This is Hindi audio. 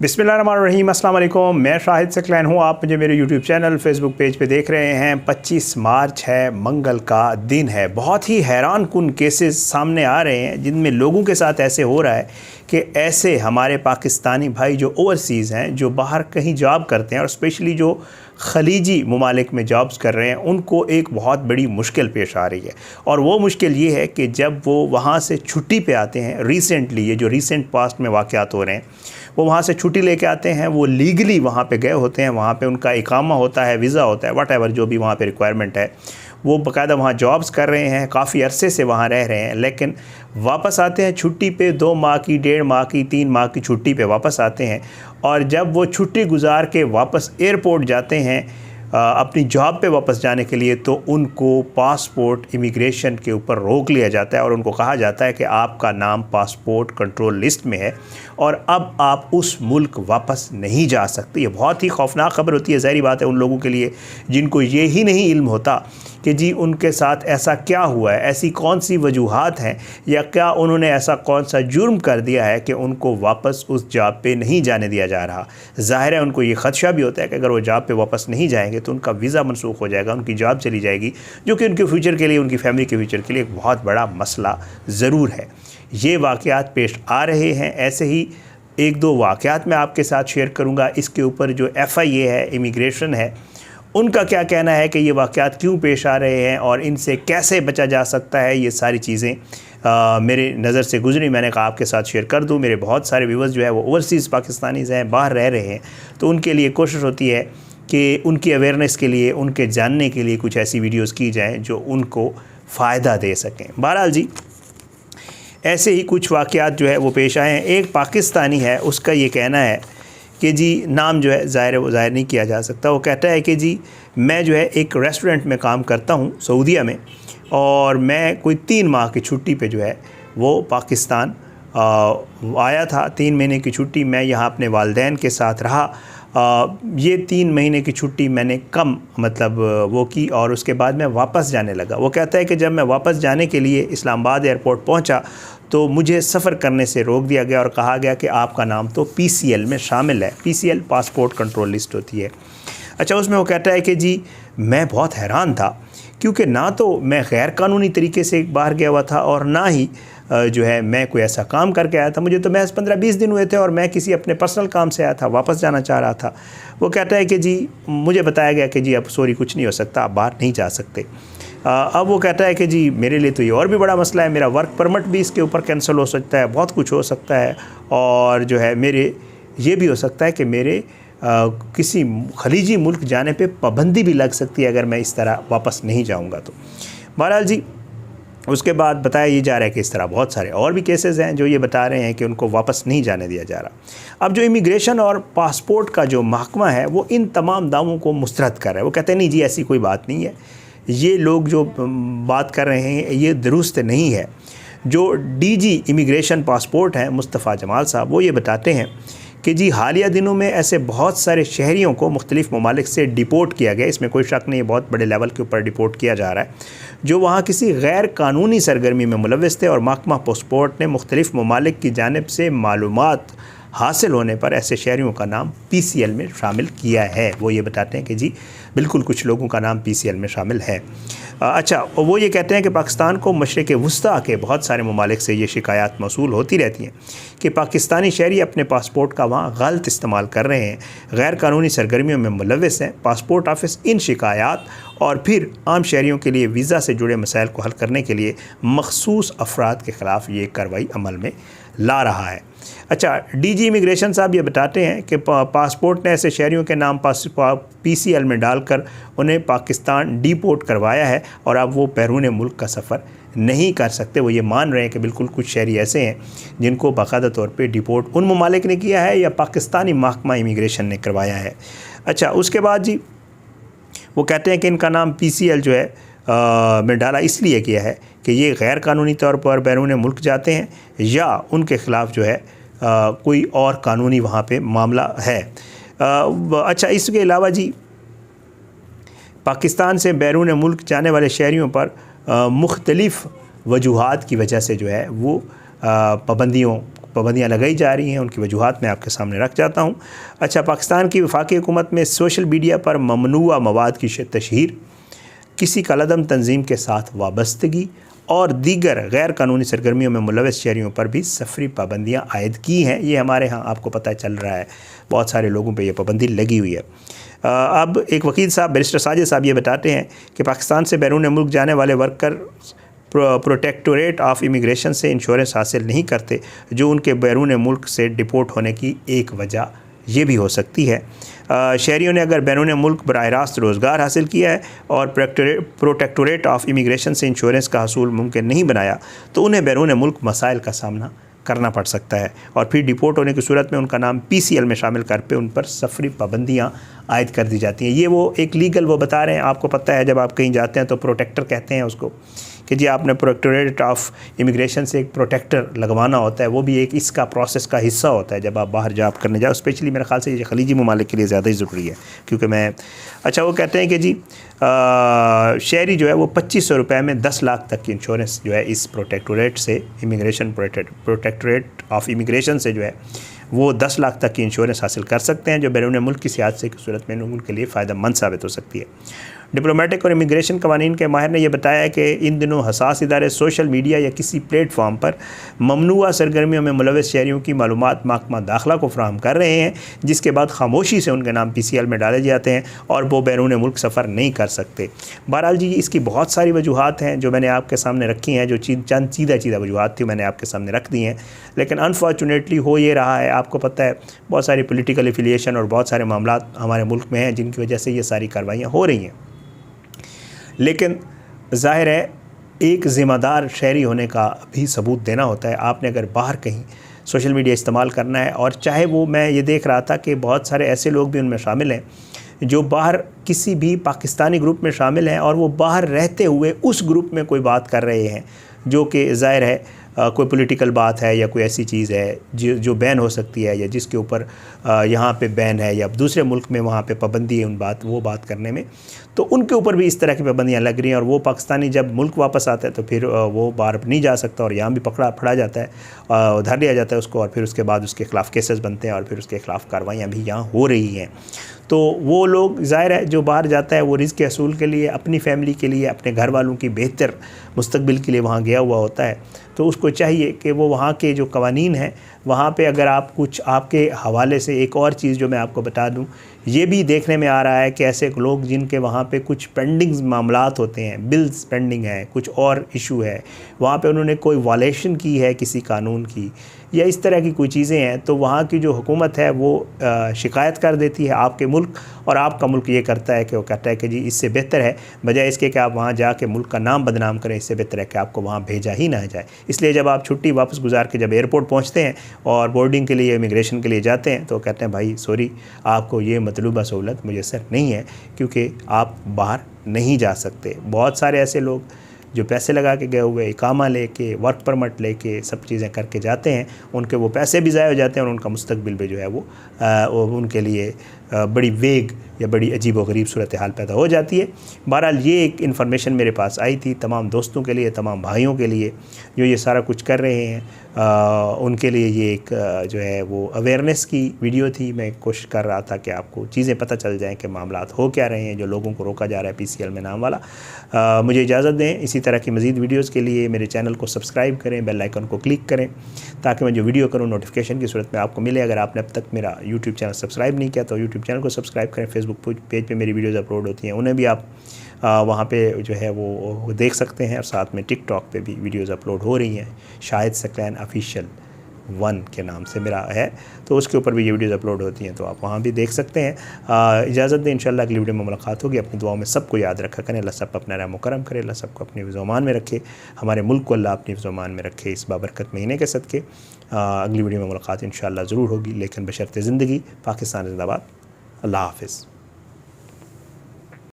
बिस्मिल्लाहिर्रहमानिर्रहीम, अस्सलाम वालेकुम। मैं शाहिद सकलैन हूँ। आप मुझे मेरे यूट्यूब चैनल फेसबुक पेज पे देख रहे हैं। 25 मार्च है, मंगल का दिन है। बहुत ही हैरान कुन केसेस सामने आ रहे हैं जिनमें लोगों के साथ ऐसे हो रहा है कि ऐसे हमारे पाकिस्तानी भाई जो ओवरसीज़ हैं, जो बाहर कहीं जॉब करते हैं और स्पेशली जो खलीजी ममालिक में जॉब्स कर रहे हैं, उनको एक बहुत बड़ी मुश्किल पेश आ रही है। और वो मुश्किल ये है कि जब वो वहाँ से छुट्टी पे आते हैं, रिसेंटली ये जो रिसेंट पास्ट में वाक़यात हो रहे हैं, वो वहाँ से छुट्टी लेके आते हैं, वो लीगली वहाँ पे गए होते हैं, वहाँ पे उनका इकामा होता है, वीज़ा होता है, वट जो भी वहाँ पे रिक्वायरमेंट है, वो बाकायदा वहाँ जॉब्स कर रहे हैं, काफ़ी अरसे से वहाँ रह रहे हैं, लेकिन वापस आते हैं छुट्टी पे 2 माह की, 1.5 माह की, 3 माह की छुट्टी पे वापस आते हैं। और जब वो छुट्टी गुजार के वापस एयरपोर्ट जाते हैं अपनी जॉब पे वापस जाने के लिए, तो उनको पासपोर्ट इमिग्रेशन के ऊपर रोक लिया जाता है और उनको कहा जाता है कि आपका नाम पासपोर्ट कंट्रोल लिस्ट में है और अब आप उस मुल्क वापस नहीं जा सकते। ये बहुत ही खौफनाक खबर होती है, ज़ाहिर बात है उन लोगों के लिए जिनको ये ही नहीं इल्म होता कि जी उनके साथ ऐसा क्या हुआ है, ऐसी कौन सी वजूहात हैं या क्या उन्होंने ऐसा कौन सा जुर्म कर दिया है कि उनको वापस उस जॉब पे नहीं जाने दिया जा रहा। ज़ाहिर है उनको ये ख़दशा भी होता है कि अगर वो जॉब पे वापस नहीं जाएंगे तो उनका वीज़ा मनसूख हो जाएगा, उनकी जॉब चली जाएगी, जो कि उनके फ्यूचर के लिए, उनकी फैमिली के फ्यूचर के लिए एक बहुत बड़ा मसला ज़रूर है। ये वाक़यात पेश आ रहे हैं। ऐसे ही 1-2 वाक़यात मैं आपके साथ शेयर करूँगा। इसके ऊपर जो FIA है, इमिग्रेशन है, उनका क्या कहना है कि ये वाक़यात क्यों पेश आ रहे हैं और इनसे कैसे बचा जा सकता है। ये सारी चीज़ें मेरे नज़र से गुजरी, मैंने कहा आपके साथ शेयर कर दूं। मेरे बहुत सारे व्यूअर्स जो है वो ओवरसीज़ पाकिस्तानीज़ हैं, बाहर रह रहे हैं, तो उनके लिए कोशिश होती है कि उनकी अवेयरनेस के लिए, उनके जानने के लिए कुछ ऐसी वीडियोज़ की जाएँ जो उनको फ़ायदा दे सकें। बहरहाल जी, ऐसे ही कुछ वाक़यात जो है वो पेश आए हैं। एक पाकिस्तानी है, उसका ये कहना है कि जी, नाम जो है ज़ाहिर नहीं किया जा सकता, वो कहता है कि जी मैं जो है एक रेस्टोरेंट में काम करता हूँ सऊदीया में, और मैं कोई 3 माह की छुट्टी पे जो है वो पाकिस्तान आया था। 3 महीने की छुट्टी मैं यहाँ अपने वालिदैन के साथ रहा। ये 3 महीने की छुट्टी मैंने कम वो की और उसके बाद मैं वापस जाने लगा। वो कहता है कि जब मैं वापस जाने के लिए इस्लामाबाद एयरपोर्ट पहुँचा तो मुझे सफ़र करने से रोक दिया गया और कहा गया कि आपका नाम तो PCL में शामिल है। PCL पासपोर्ट कंट्रोल लिस्ट होती है। अच्छा, उसमें वो कहता है कि जी मैं बहुत हैरान था, क्योंकि ना तो मैं गैर कानूनी तरीके से बाहर गया हुआ था और ना ही जो है मैं कोई ऐसा काम करके आया था। मुझे तो महज 15-20 दिन हुए थे और मैं किसी अपने पर्सनल काम से आया था, वापस जाना चाह रहा था। वो कहता है कि जी मुझे बताया गया कि जी अब सॉरी कुछ नहीं हो सकता, आप बाहर नहीं जा सकते। अब वो कहता है कि जी मेरे लिए तो ये और भी बड़ा मसला है, मेरा वर्क परमिट भी इसके ऊपर कैंसिल हो सकता है, बहुत कुछ हो सकता है, और जो है मेरे ये भी हो सकता है कि मेरे किसी खलीजी मुल्क जाने पे पाबंदी भी लग सकती है अगर मैं इस तरह वापस नहीं जाऊंगा तो। बहरहाल जी, उसके बाद बताया ये जा रहा है कि इस तरह बहुत सारे और भी केसेस हैं जो ये बता रहे हैं कि उनको वापस नहीं जाने दिया जा रहा। अब जो इमिग्रेशन और पासपोर्ट का जो महकमा है वो इन तमाम दावों को मुस्तरद कर रहा है। वो कहते हैं नहीं जी ऐसी कोई बात नहीं है, ये लोग जो बात कर रहे हैं ये दुरुस्त नहीं है। जो DG इमिग्रेशन पासपोर्ट हैं मुस्तफ़ा जमाल साहब, वो ये बताते हैं कि जी हालिया दिनों में ऐसे बहुत सारे शहरियों को मुख्तलिफ़ ममालिक से डिपोर्ट किया गया, इसमें कोई शक नहीं, बहुत बड़े लेवल के ऊपर डिपोर्ट किया जा रहा है, जो वहाँ किसी गैर कानूनी सरगर्मी में मुलव्वस थे, और महकमा पासपोर्ट ने मुख्तलिफ़ ममालिक की जानिब से मालूमात हासिल होने पर ऐसे शहरियों का नाम PCL में शामिल किया है। वो ये बताते हैं कि जी बिल्कुल कुछ लोगों का नाम PCL में शामिल है। अच्छा, वो ये कहते हैं कि पाकिस्तान को मशरिक़ वुस्ता के बहुत सारे ममालिक से ये शिकायत मौसूल होती रहती हैं कि पाकिस्तानी शहरी अपने पासपोर्ट का वहाँ गलत इस्तेमाल कर रहे हैं, गैर कानूनी सरगर्मियों में मुलव्वस हैं। पासपोर्ट ऑफिस इन शिकायत और फिर आम शहरियों के लिए वीज़ा से जुड़े मसाइल को हल करने के लिए मखसूस अफराद के ख़िलाफ़ ये कार्रवाई अमल में ला रहा है। अच्छा, DG इमिग्रेशन साहब ये बताते हैं कि पासपोर्ट ने ऐसे शहरियों के नाम PCL में डालकर उन्हें पाकिस्तान डिपोर्ट करवाया है और अब वो बैरून मुल्क का सफ़र नहीं कर सकते। वो ये मान रहे हैं कि बिल्कुल कुछ शहरी ऐसे हैं जिनको बाकायदा तौर पे डिपोर्ट उन ममालिक ने किया है या पाकिस्तानी महकमा इमिग्रेशन ने करवाया है। अच्छा, उसके बाद जी वो कहते हैं कि इनका नाम PCL जो है में डाला इसलिए किया है कि ये गैर कानूनी तौर पर बैरून मुल्क जाते हैं या उनके ख़िलाफ़ जो है कोई और कानूनी वहाँ पे मामला है। अच्छा, इसके अलावा जी पाकिस्तान से बैरून मुल्क जाने वाले शहरियों पर मुख्तलिफ़ वजूहात की वजह से जो है वो पाबंदियों पाबंदियाँ लगाई जा रही हैं, उनकी वजूहात मैं आपके सामने रख जाता हूँ। अच्छा, पाकिस्तान की वफाकी हुकूमत में सोशल मीडिया पर ममनूआ मवाद की तशहीर, किसी कलअदम तंजीम के साथ वाबस्तगी और दीगर गैर कानूनी सरगर्मियों में मुलविस शहरियों पर भी सफरी पाबंदियाँ आयद की हैं। ये हमारे यहाँ आपको पता चल रहा है, बहुत सारे लोगों पे ये पाबंदी लगी हुई है। अब एक वकील साहब बैरिस्टर साजिद साहब ये बताते हैं कि पाकिस्तान से बैरून मुल्क जाने वाले वर्कर प्रोटेक्टोरेट ऑफ इमिग्रेशन से इंश्योरेंस हासिल नहीं करते, जो उनके बैरून मुल्क से डिपोर्ट होने की एक वजह ये भी हो सकती है। शहरियों ने अगर बैरून मुल्क बराह रास्त रोज़गार हासिल किया है और प्रोटेक्टोरेट ऑफ इमिग्रेशन से इंश्योरेंस का हसूल मुमकिन नहीं बनाया, तो उन्हें बैरून मुल्क मसाइल का सामना करना पड़ सकता है और फिर डिपोर्ट होने की सूरत में उनका नाम PCL में शामिल कर पे उन पर सफरी पाबंदियाँ आयद कर दी जाती हैं। ये वो एक लीगल वो बता रहे हैं। आपको पता है जब आप कहीं जाते हैं तो प्रोटेक्टर कहते हैं उसको, कि जी आपने प्रोटेक्टोरेट ऑफ इमिग्रेशन से एक प्रोटेक्टर लगवाना होता है। वो भी एक इसका प्रोसेस का हिस्सा होता है जब आप बाहर जॉब करने जाओ। स्पेशली मेरे ख्याल से ये खलीजी ममालिक के लिए ज़्यादा ही ज़रूरी है, क्योंकि मैं अच्छा वो कहते हैं कि जी शहरी जो है वो 2500 रुपये में 10 लाख तक की इंश्योरेंस जो है इस प्रोटेक्टोरेट से प्रोटेक्टोरेट ऑफ इमिग्रेशन से जो है वो 10 लाख तक की इंश्योरेंस हासिल कर सकते हैं, जो बैरून मुल्क किसी हादसे की सूरत में उनके लिए फ़ायदेमंद साबित हो सकती है। डिप्लोमेटिक और इमिग्रेशन कवानीन के माहिर ने यह बताया कि इन दिनों हसास इदारे सोशल मीडिया या किसी प्लेटफॉर्म पर ममनूआ सरगर्मियों में मुलविस शहरियों की मालूमात महकमा दाखिला को फराहम कर रहे हैं, जिसके बाद खामोशी से उनके नाम PCL में डाले जाते हैं और वो बैरून मुल्क सफ़र नहीं कर सकते। बहरहाल जी इसकी बहुत सारी वजूहात हैं जो मैंने आपके सामने रखी हैं, जो चंद सीधा वजूहात थी मैंने आपके सामने रख दी हैं। लेकिन अनफॉर्चुनेटली हो ये रहा है, आपको पता है बहुत सारी पॉलिटिकल एफिलिएशन और बहुत सारे मामला हमारे मुल्क में हैं जिनकी वजह से ये सारी कार्रवाइयाँ हो रही हैं। लेकिन ज़ाहिर है एक ज़िम्मेदार शहरी होने का भी सबूत देना होता है। आपने अगर बाहर कहीं सोशल मीडिया इस्तेमाल करना है, और चाहे वो मैं ये देख रहा था कि बहुत सारे ऐसे लोग भी उनमें शामिल हैं जो बाहर किसी भी पाकिस्तानी ग्रुप में शामिल हैं और वो बाहर रहते हुए उस ग्रुप में कोई बात कर रहे हैं जो कि ज़ाहिर है कोई पॉलिटिकल बात है या कोई ऐसी चीज़ है जो बैन हो सकती है या जिसके ऊपर यहाँ पे बैन है या दूसरे मुल्क में वहाँ पे पाबंदी है वो बात करने में, तो उनके ऊपर भी इस तरह की पाबंदियाँ लग रही हैं। और वो पाकिस्तानी जब मुल्क वापस आता है तो फिर वो बाहर नहीं जा सकता और यहाँ भी फड़ा जाता है, उधर लिया जाता है उसको, और फिर उसके बाद उसके ख़िलाफ़ केसेस बनते हैं और फिर उसके ख़िलाफ़ कार्रवाइयाँ भी यहाँ हो रही हैं। तो वो लोग ज़ाहिर है जो बाहर जाता है वो रिज़्क़ के हसूल के लिए, अपनी फ़ैमिली के लिए, अपने घर वालों की बेहतर मुस्तकबिल के लिए वहाँ गया हुआ होता है। तो उसको चाहिए कि वो वहाँ के जो कवानीन हैं वहाँ पे अगर आप कुछ आपके हवाले से एक और चीज़ जो मैं आपको बता दूँ, ये भी देखने में आ रहा है कि ऐसे लोग जिनके वहाँ पे कुछ पेंडिंग मामलात होते हैं, बिल्स पेंडिंग है, कुछ और इशू है, वहाँ पे उन्होंने कोई वायलेशन की है किसी कानून की या इस तरह की कोई चीज़ें हैं, तो वहाँ की जो हुकूमत है वो शिकायत कर देती है आपके मुल्क, और आपका मुल्क ये करता है कि वो कहता है कि जी इससे बेहतर है बजाय इसके कि आप वहाँ जाके मुल्क का नाम बदनाम करें, इससे बेहतर है कि आपको वहाँ भेजा ही ना जाए। इसलिए जब आप छुट्टी वापस गुजार के जब एयरपोर्ट पहुँचते हैं और बोर्डिंग के लिए, इमिग्रेशन के लिए जाते हैं, तो कहते हैं भाई सॉरी आपको ये मतलूबा सहूलत मुयस्सर नहीं है क्योंकि आप बाहर नहीं जा सकते। बहुत सारे ऐसे लोग जो पैसे लगा के गए हुए, इकामा लेके, वर्क परमिट लेके, सब चीज़ें करके जाते हैं, उनके वो पैसे भी ज़ाया हो जाते हैं और उनका मुस्तकबिल भी जो है वो उनके लिए बड़ी वेग या बड़ी अजीब व गरीब सूरत हाल पैदा हो जाती है। बहरहाल ये एक इन्फॉर्मेशन मेरे पास आई थी तमाम दोस्तों के लिए, तमाम भाइयों के लिए जो ये सारा कुछ कर रहे हैं, उनके लिए ये एक जो है वो अवेयरनेस की वीडियो थी। मैं कोशिश कर रहा था कि आपको चीज़ें पता चल जाएं कि मामलात हो क्या रहे हैं जो लोगों को रोका जा रहा है PCL में नाम वाला। मुझे इजाज़त दें, इसी तरह की मज़ीद वीडियोज़ के लिए मेरे चैनल को सब्सक्राइब करें, बेल आइकन को क्लिक करें ताकि मैं जो वीडियो करूँ नोटिफिकेशन की सूरत में आपको मिले। अगर आपने अब तक मेरा यूट्यूब चैनल सब्सक्राइब नहीं किया तो यूट्यूब चैनल को सब्सक्राइब करें। फेसबुक पेज पे मेरी वीडियोज़ अपलोड होती हैं, उन्हें भी आप वहाँ पे जो है वो देख सकते हैं, और साथ में टिकटॉक पे भी वीडियोज़ अपलोड हो रही हैं, शाहिद सकलैन ऑफिशियल 1 के नाम से मेरा है, तो उसके ऊपर भी ये वीडियोज़ अपलोड होती हैं, तो आप वहाँ भी देख सकते हैं। इजाज़त दें, इंशाल्लाह अगली वीडियो में मुलाकात होगी। अपनी दुआओं में सबको याद रखा करें। अल्लाह सब अपना रहम करम करे, अल्लाह सबको अपनी फ़िज़ो-अमान में रखे, हमारे मुल्क को अल्लाह अपनी फ़िज़ो-अमान में रखे इस बाबरकत महीने के सदके। अगली वीडियो में मुलाकात इंशाल्लाह ज़रूर होगी, लेकिन बशर्ते ज़िंदगी। पाकिस्तान ज़िंदाबाद। अल्लाह हाफ़िज़।